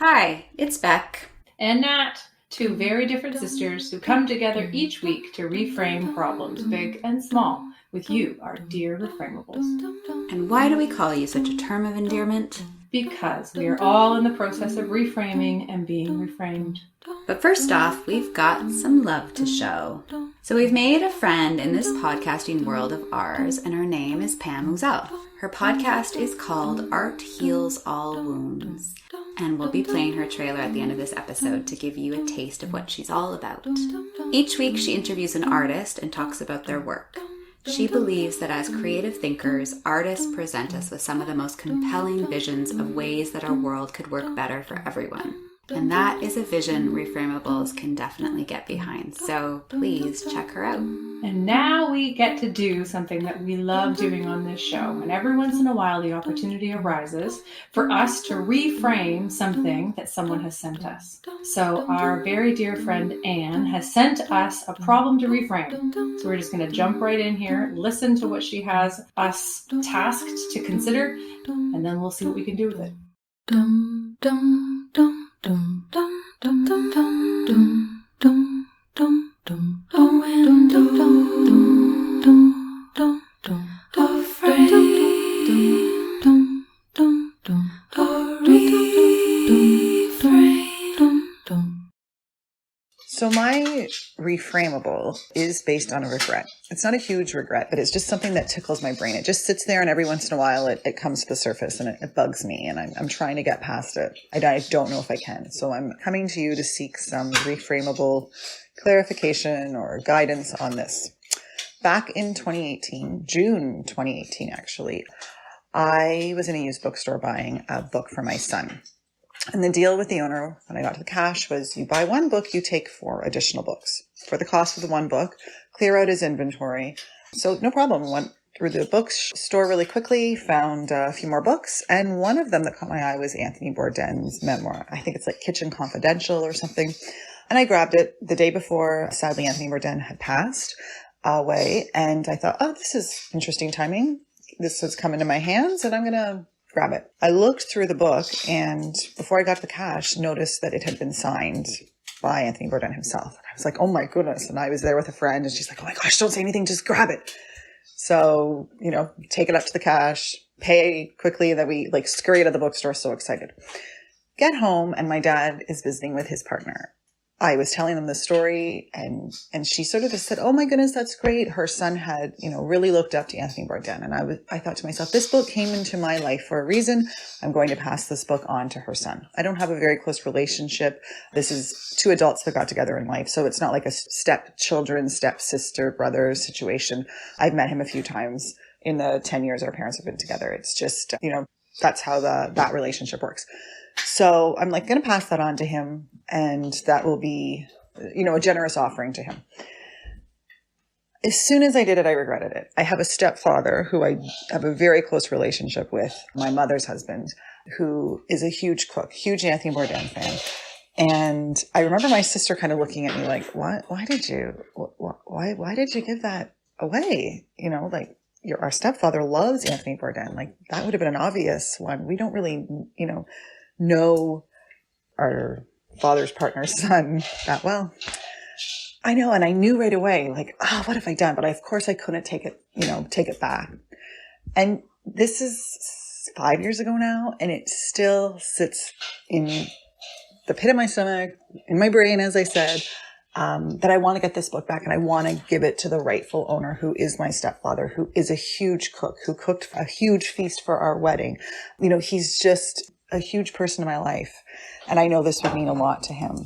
Hi, it's Bec. And Nat, two very different sisters who come together each week to reframe problems, big and small, with you, our dear Reframeables. And why do we call you such a term of endearment? Because we are all in the process of reframing and being reframed. But first off, we've got some love to show. So we've made a friend in this podcasting world of ours, and her name is Pam Uzzell. Her podcast is called Art Heals All Wounds. And we'll be playing her trailer at the end of this episode to give you a taste of what she's all about. Each week she interviews an artist and talks about their work. She believes that as creative thinkers, artists present us with some of the most compelling visions of ways that our world could work better for everyone. And that is a vision Reframeables can definitely get behind. So please check her out. And now we get to do something that we love doing on this show. And every once in a while, the opportunity arises for us to reframe something that someone has sent us. So our very dear friend Anne has sent us a problem to reframe. So we're just going to jump right in here, listen to what she has us tasked to consider, and then we'll see what we can do with it. Dum dum dum. Dum dum dum dum dum dum dum dum dum dum dum dum dum dum dum afraid dum dum dum dum. So my reframeable is based on a regret. It's not a huge regret, but it's just something that tickles my brain. It just sits there, and every once in a while it comes to the surface, and it bugs me, and I'm trying to get past it. I don't know if I can. So I'm coming to you to seek some reframeable clarification or guidance on this. Back in 2018, June 2018 actually, I was in a used bookstore buying a book for my son. And the deal with the owner when I got to the cash was you buy one book, you take 4 additional books. For the cost of the one book, clear out his inventory. So no problem. Went through the bookstore really quickly, found a few more books. And one of them that caught my eye was Anthony Bourdain's memoir. I think it's like Kitchen Confidential or something. And I grabbed it the day before. Sadly, Anthony Bourdain had passed away. And I thought, oh, this is interesting timing. This has come into my hands and I'm going to grab it. I looked through the book, and before I got to the cash, noticed that it had been signed by Anthony Bourdain himself. And I was like, oh my goodness. And I was there with a friend, and she's like, oh my gosh, don't say anything, just grab it. So, take it up to the cash, pay quickly, that we scurry out of the bookstore, so excited. Get home, and my dad is visiting with his partner. I was telling them the story, and she sort of just said, oh my goodness, that's great. Her son had, really looked up to Anthony Bourdain. And I thought to myself, this book came into my life for a reason. I'm going to pass this book on to her son. I don't have a very close relationship. This is 2 adults that got together in life. So it's not like a stepchildren, stepsister, brother situation. I've met him a few times in the 10 years our parents have been together. It's just, that's how that relationship works. So I'm going to pass that on to him, and that will be, a generous offering to him. As soon as I did it, I regretted it. I have a stepfather who I have a very close relationship with, my mother's husband, who is a huge cook, huge Anthony Bourdain fan. And I remember my sister kind of looking at me like, why did you give that away? Our stepfather loves Anthony Bourdain. That would have been an obvious one. We don't really, know our father's partner's son that well. I know. And I knew right away, what have I done? But of course I couldn't take it back. And this is 5 years ago now, and it still sits in the pit of my stomach, in my brain, as I said, that I want to get this book back, and I want to give it to the rightful owner, who is my stepfather, who is a huge cook, who cooked a huge feast for our wedding. He's just a huge person in my life. And I know this would mean a lot to him.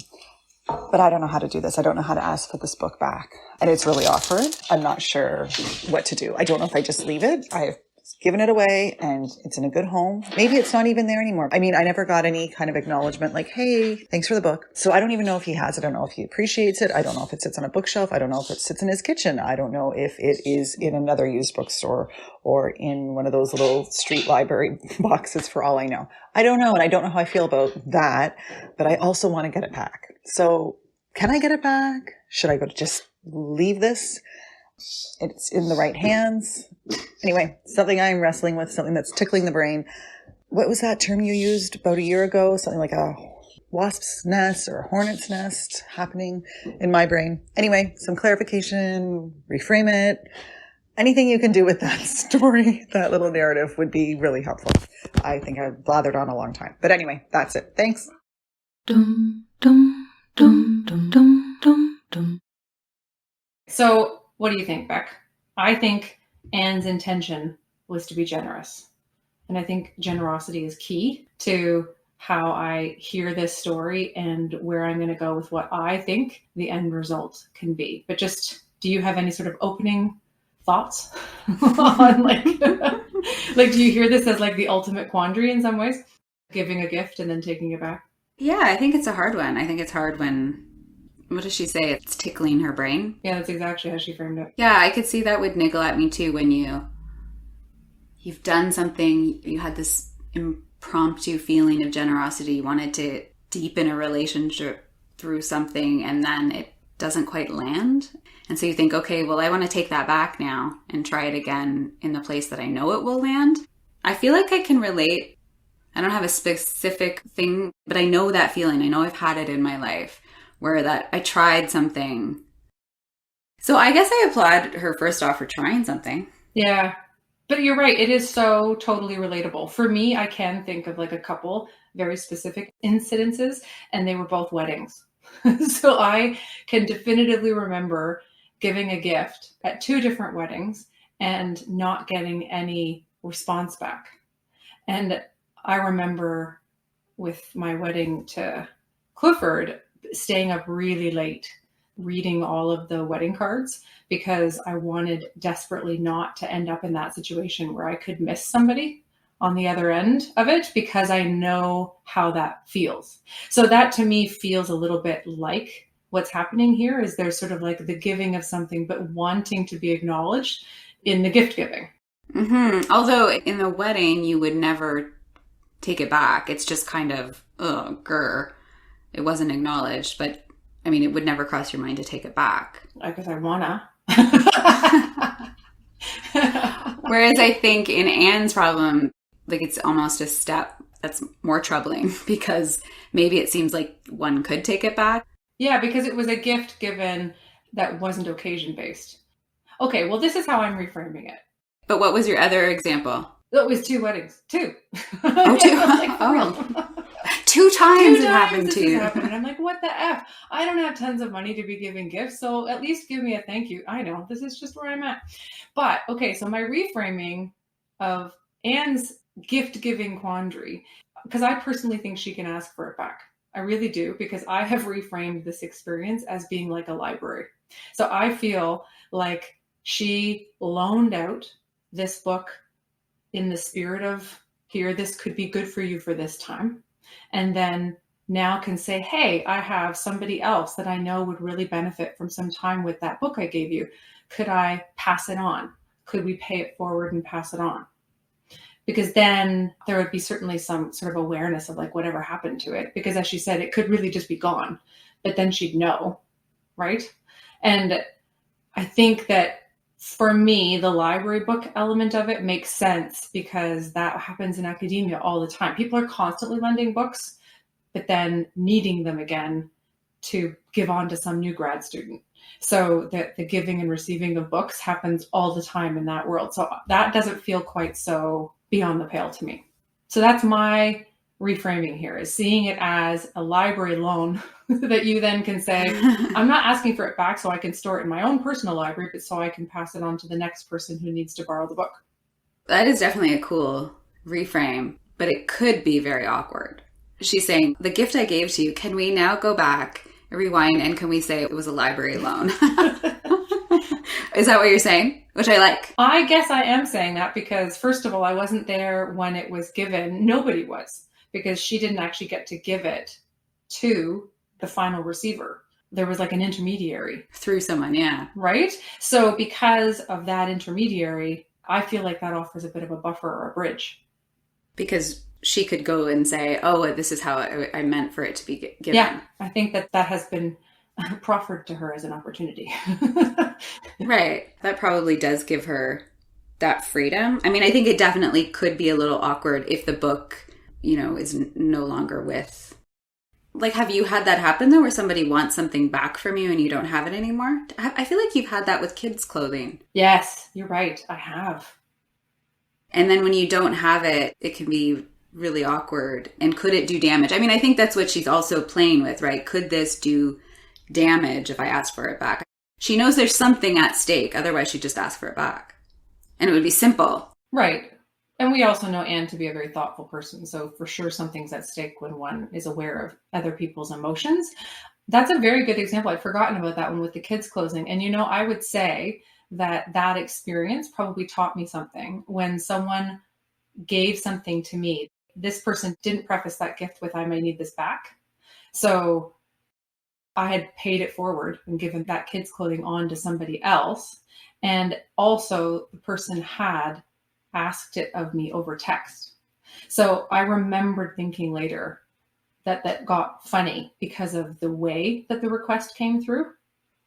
But I don't know how to do this. I don't know how to ask for this book back. And it's really awkward. I'm not sure what to do. I don't know if I just leave it. I've given it away and it's in a good home. Maybe it's not even there anymore. I never got any kind of acknowledgement like, hey, thanks for the book. So I don't even know if he has it. I don't know if he appreciates it. I don't know if it sits on a bookshelf. I don't know if it sits in his kitchen. I don't know if it is in another used bookstore or in one of those little street library boxes, for all I know. I don't know. And I don't know how I feel about that, but I also want to get it back. So can I get it back? Should I just leave this? It's in the right hands. Anyway, something I'm wrestling with, something that's tickling the brain. What was that term you used about a year ago? Something like a wasp's nest or a hornet's nest happening in my brain. Anyway, some clarification, reframe it. Anything you can do with that story, that little narrative would be really helpful. I think I've blathered on a long time. But anyway, that's it. Thanks. Dum dum dum dum dum dum dum. So what do you think, Bec? I think Anne's intention was to be generous. And I think generosity is key to how I hear this story and where I'm going to go with what I think the end result can be. But just, do you have any sort of opening thoughts on like do you hear this as like the ultimate quandary in some ways? Giving a gift and then taking it back? Yeah, I think it's a hard one. I think it's hard when, what does she say? It's tickling her brain. Yeah, that's exactly how she framed it. Yeah, I could see that would niggle at me too when you've done something, you had this impromptu feeling of generosity, you wanted to deepen a relationship through something, and then it doesn't quite land. And so you think, okay, well, I want to take that back now and try it again in the place that I know it will land. I feel like I can relate. I don't have a specific thing, but I know that feeling. I know I've had it in my life where that I tried something. So I guess I applaud her first off for trying something. Yeah. But you're right. It is so totally relatable. For me, I can think of like a couple very specific incidences, and they were both weddings. So I can definitively remember giving a gift at 2 different weddings and not getting any response back. And I remember with my wedding to Clifford, staying up really late, reading all of the wedding cards, because I wanted desperately not to end up in that situation where I could miss somebody on the other end of it, because I know how that feels. So that to me feels a little bit like what's happening here is there's sort of like the giving of something, but wanting to be acknowledged in the gift giving. Mm-hmm. Although in the wedding, you would never take it back. It's just kind of, grr. It wasn't acknowledged, but I mean, it would never cross your mind to take it back. Because I wanna. Whereas I think in Anne's problem, like it's almost a step that's more troubling because maybe it seems like one could take it back. Yeah, because it was a gift given that wasn't occasion based. Okay, well, this is how I'm reframing it. But what was your other example? It was 2 weddings. 2. Oh, 2. Like, for real. 2 times it happened to you. And I'm like, what the F? I don't have tons of money to be giving gifts, so at least give me a thank you. I know, this is just where I'm at. But, okay, so my reframing of Anne's gift-giving quandary, because I personally think she can ask for it back. I really do, because I have reframed this experience as being like a library. So I feel like she loaned out this book in the spirit of, here, this could be good for you for this time. And then now can say, hey, I have somebody else that I know would really benefit from some time with that book I gave you. Could I pass it on? Could we pay it forward and pass it on? Because then there would be certainly some sort of awareness of like whatever happened to it. Because as she said, it could really just be gone, but then she'd know, right? And I think that for me, the library book element of it makes sense because that happens in academia all the time. People are constantly lending books, but then needing them again to give on to some new grad student. So the giving and receiving of books happens all the time in that world. So that doesn't feel quite so beyond the pale to me. So that's my reframing here, is seeing it as a library loan that you then can say, I'm not asking for it back so I can store it in my own personal library, but so I can pass it on to the next person who needs to borrow the book. That is definitely a cool reframe, but it could be very awkward. She's saying, the gift I gave to you, can we now go back, rewind, and can we say it was a library loan? Is that what you're saying? Which I like. I guess I am saying that because, first of all, I wasn't there when it was given. Nobody was, because she didn't actually get to give it to the final receiver. There was like an intermediary. Through someone, yeah. Right? So because of that intermediary, I feel like that offers a bit of a buffer or a bridge. Because she could go and say, oh, this is how I meant for it to be given. Yeah, I think that has been proffered to her as an opportunity. Right. That probably does give her that freedom. I mean, I think it definitely could be a little awkward if the book, is no longer with Like, have you had that happen though, where somebody wants something back from you and you don't have it anymore? I feel like you've had that with kids' clothing. Yes, you're right. I have. And then when you don't have it, it can be really awkward. And could it do damage? I mean, I think that's what she's also playing with, right? Could this do damage if I ask for it back? She knows there's something at stake. Otherwise, she'd just ask for it back. And it would be simple. Right. And we also know Anne to be a very thoughtful person. So for sure, something's at stake when one is aware of other people's emotions. That's a very good example. I'd forgotten about that one with the kids closing. And, I would say that experience probably taught me something. When someone gave something to me, this person didn't preface that gift with, I may need this back. So I had paid it forward and given that kids clothing on to somebody else. And also the person had asked it of me over text. So I remembered thinking later that got funny because of the way that the request came through,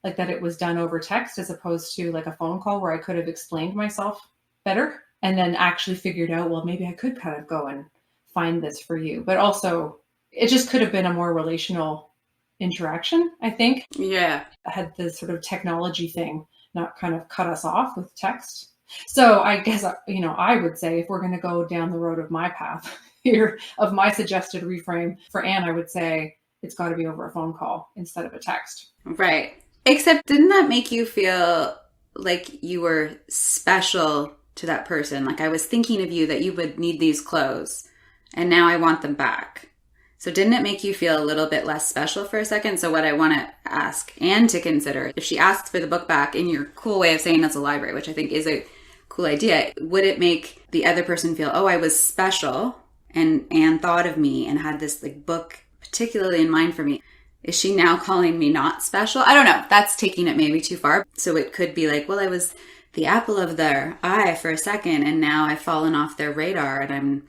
like that it was done over text as opposed to like a phone call where I could have explained myself better and then actually figured out, well, maybe I could kind of go and find this for you. But also it just could have been a more relational interaction, I think. Yeah. I had this sort of technology thing not kind of cut us off with text. So I guess, I would say if we're going to go down the road of my path here, of my suggested reframe for Anne, I would say it's got to be over a phone call instead of a text. Right. Except didn't that make you feel like you were special to that person? Like I was thinking of you that you would need these clothes and now I want them back. So didn't it make you feel a little bit less special for a second? So what I want to ask Anne to consider, if she asks for the book back in your cool way of saying it's a library, which I think is a cool idea, would it make the other person feel, oh, I was special and Anne thought of me and had this like book particularly in mind for me? Is she now calling me not special? I don't know. That's taking it maybe too far. So it could be like, well, I was the apple of their eye for a second and now I've fallen off their radar and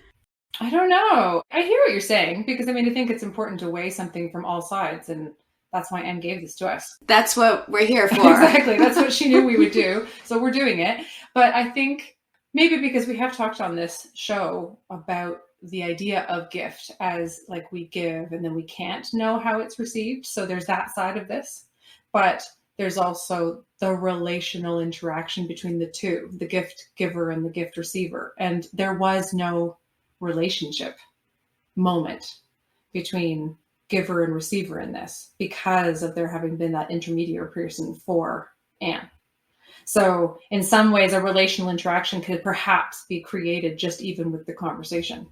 I don't know. I hear what you're saying because I think it's important to weigh something from all sides, and that's why Anne gave this to us. That's what we're here for. Exactly. That's what she knew we would do. So we're doing it. But I think maybe because we have talked on this show about the idea of gift as like we give and then we can't know how it's received. So there's that side of this. But there's also the relational interaction between the two, the gift giver and the gift receiver. And there was no relationship moment between giver and receiver in this because of there having been that intermediary person for Anne. So in some ways, a relational interaction could perhaps be created just even with the conversation.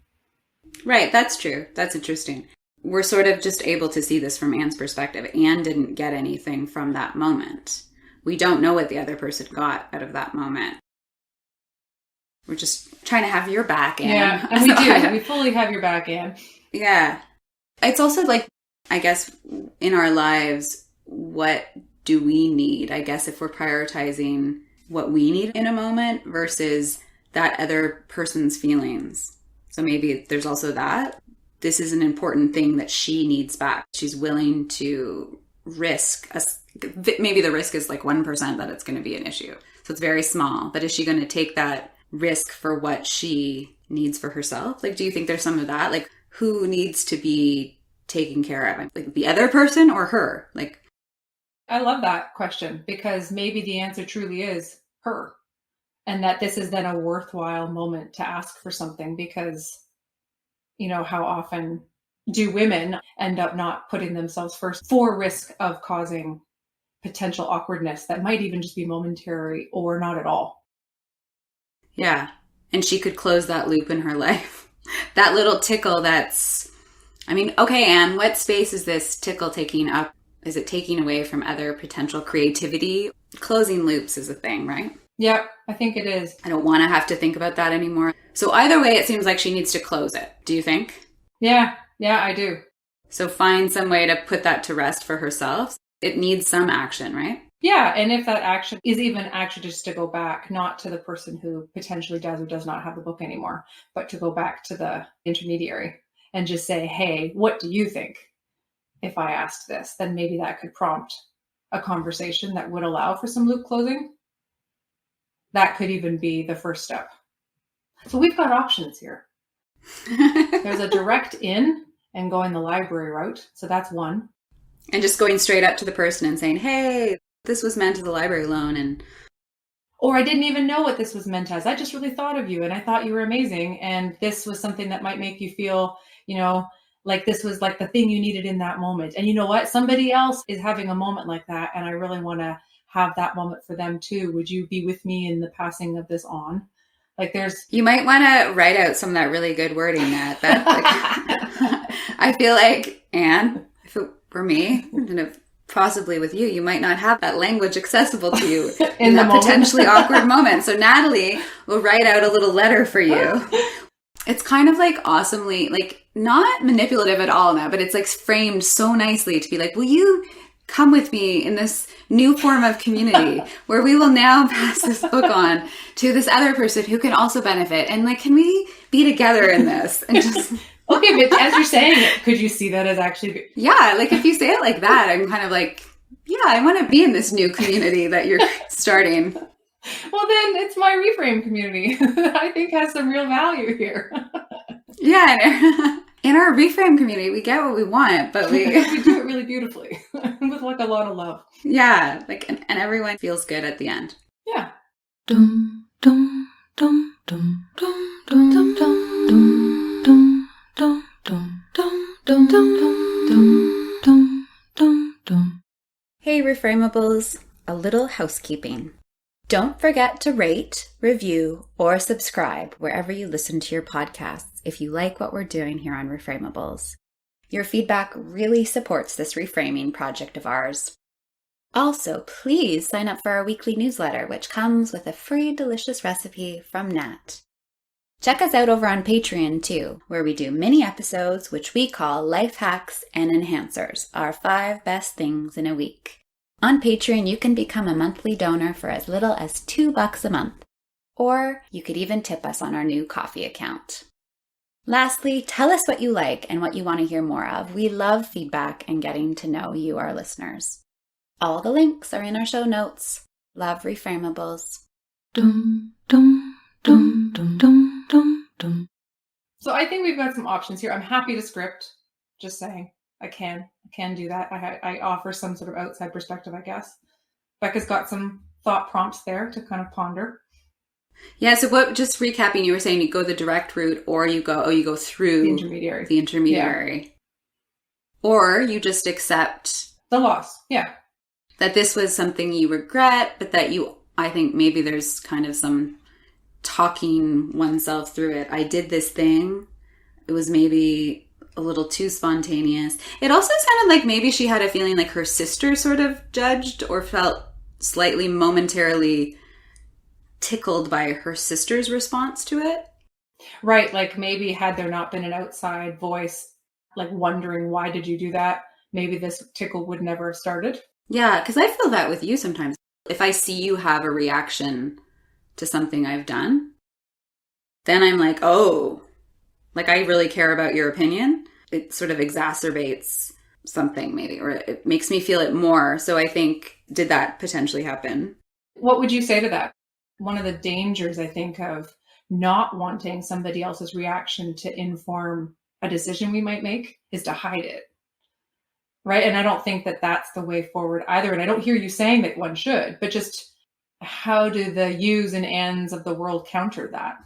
Right. That's true. That's interesting. We're sort of just able to see this from Anne's perspective. Anne didn't get anything from that moment. We don't know what the other person got out of that moment. We're just trying to have your back, Anne. Yeah, and we do. We fully have your back, Anne. Yeah. It's also like, I guess, in our lives, what do we need? I guess if we're prioritizing what we need in a moment versus that other person's feelings. So maybe there's also that. This is an important thing that she needs back. She's willing to risk, maybe the risk is like 1% that it's going to be an issue. So it's very small. But is she going to take that risk for what she needs for herself? Like, do you think there's some of that? Like, who needs to be taken care of? Like, the other person or her? Like, I love that question because maybe the answer truly is her. And that this is then a worthwhile moment to ask for something because, how often do women end up not putting themselves first for risk of causing potential awkwardness that might even just be momentary or not at all? Yeah. And she could close that loop in her life. That little tickle that's, okay, Anne, what space is this tickle taking up? Is it taking away from other potential creativity? Closing loops is a thing, right? Yep, I think it is. I don't want to have to think about that anymore. So either way, it seems like she needs to close it. Do you think? Yeah, I do. So find some way to put that to rest for herself. It needs some action, right? Yeah, and if that action is even actually just to go back, not to the person who potentially does or does not have the book anymore, but to go back to the intermediary and just say, hey, what do you think if I asked this? Then maybe that could prompt a conversation that would allow for some loop closing. That could even be the first step. So we've got options here. There's a direct in and going the library route. So that's one. And just going straight up to the person and saying, hey, this was meant as a library loan. And or I didn't even know what this was meant as. I just really thought of you and I thought you were amazing. And this was something that might make you feel, like this was like the thing you needed in that moment. And you know what? Somebody else is having a moment like that. And I really want to have that moment for them too. Would you be with me in the passing of this on? You might want to write out some of that really good wording, Nat. I feel like, Anne, if it were me, and if possibly with you, you might not have that language accessible to you in that potentially awkward moment. So Natalie will write out a little letter for you. It's kind of like awesomely, like not manipulative at all now, but it's like framed so nicely to be like, will you come with me in this new form of community where we will now pass this book on to this other person who can also benefit. And like, can we be together in this? And just okay, but as you're saying it, could you see that as actually? Yeah, like if you say it like that, I'm kind of like, yeah, I want to be in this new community that you're starting. Well, then it's my reframe community that I think has some real value here. Yeah, in our reframe community, we get what we want, but we do it really beautifully with like a lot of love. Yeah, like and everyone feels good at the end. Yeah. Dum dum dum dum dum dum dum dum dum dum dum dum dum dum dum dum dum. Hey, Reframeables, a little housekeeping. Don't forget to rate, review, or subscribe wherever you listen to your podcasts if you like what we're doing here on Reframeables. Your feedback really supports this reframing project of ours. Also, please sign up for our weekly newsletter, which comes with a free delicious recipe from Nat. Check us out over on Patreon too, where we do mini episodes which we call Life Hacks and Enhancers, our 5 best things in a week. On Patreon, you can become a monthly donor for as little as $2 a month, or you could even tip us on our new coffee account. Lastly, tell us what you like and what you want to hear more of. We love feedback and getting to know you, our listeners. All the links are in our show notes. Love Reframeables. Dum dum dum dum dum dum dum. So I think we've got some options here. I'm happy to script. Just saying. I can do that. I offer some sort of outside perspective, I guess. Becca's got some thought prompts there to kind of ponder. Yeah. So just recapping, you were saying you go the direct route, or you go through the intermediary. Yeah. Or you just accept the loss. Yeah. That this was something you regret, but that I think maybe there's kind of some talking oneself through it. I did this thing. It was maybe a little too spontaneous. It also sounded like maybe she had a feeling like her sister sort of judged or felt slightly momentarily tickled by her sister's response to it. Right. Like maybe had there not been an outside voice, like wondering, why did you do that? Maybe this tickle would never have started. Yeah. Because I feel that with you sometimes. If I see you have a reaction to something I've done, then I'm like, oh, like I really care about your opinion. It sort of exacerbates something maybe, or it makes me feel it more. So I think, did that potentially happen? What would you say to that? One of the dangers, I think, of not wanting somebody else's reaction to inform a decision we might make is to hide it. Right. And I don't think that that's the way forward either. And I don't hear you saying that one should, but just how do the yous and ands of the world counter that?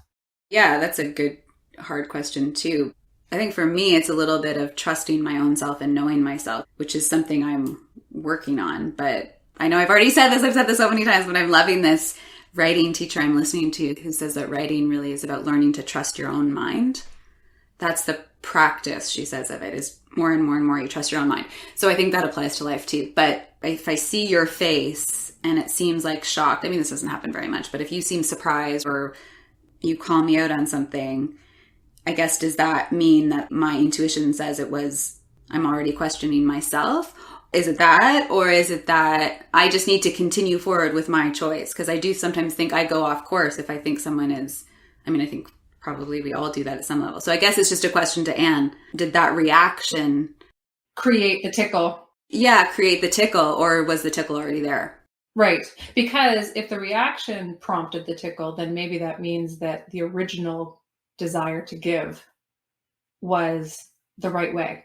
Yeah, that's a good, hard question too. I think for me, it's a little bit of trusting my own self and knowing myself, which is something I'm working on. But I know I've already said this. I've said this so many times, but I'm loving this writing teacher I'm listening to who says that writing really is about learning to trust your own mind. That's the practice, she says, of it, is more and more and more you trust your own mind. So I think that applies to life too. But if I see your face and it seems like shocked, I mean, this doesn't happen very much, but if you seem surprised or you call me out on something, I guess, does that mean that my intuition says I'm already questioning myself? Is it that? Or is it that I just need to continue forward with my choice? Because I do sometimes think I go off course if I think someone is, I think probably we all do that at some level. So I guess it's just a question to Anne. Did that reaction create the tickle? Yeah, create the tickle, or was the tickle already there? Right. Because if the reaction prompted the tickle, then maybe that means that the original desire to give was the right way.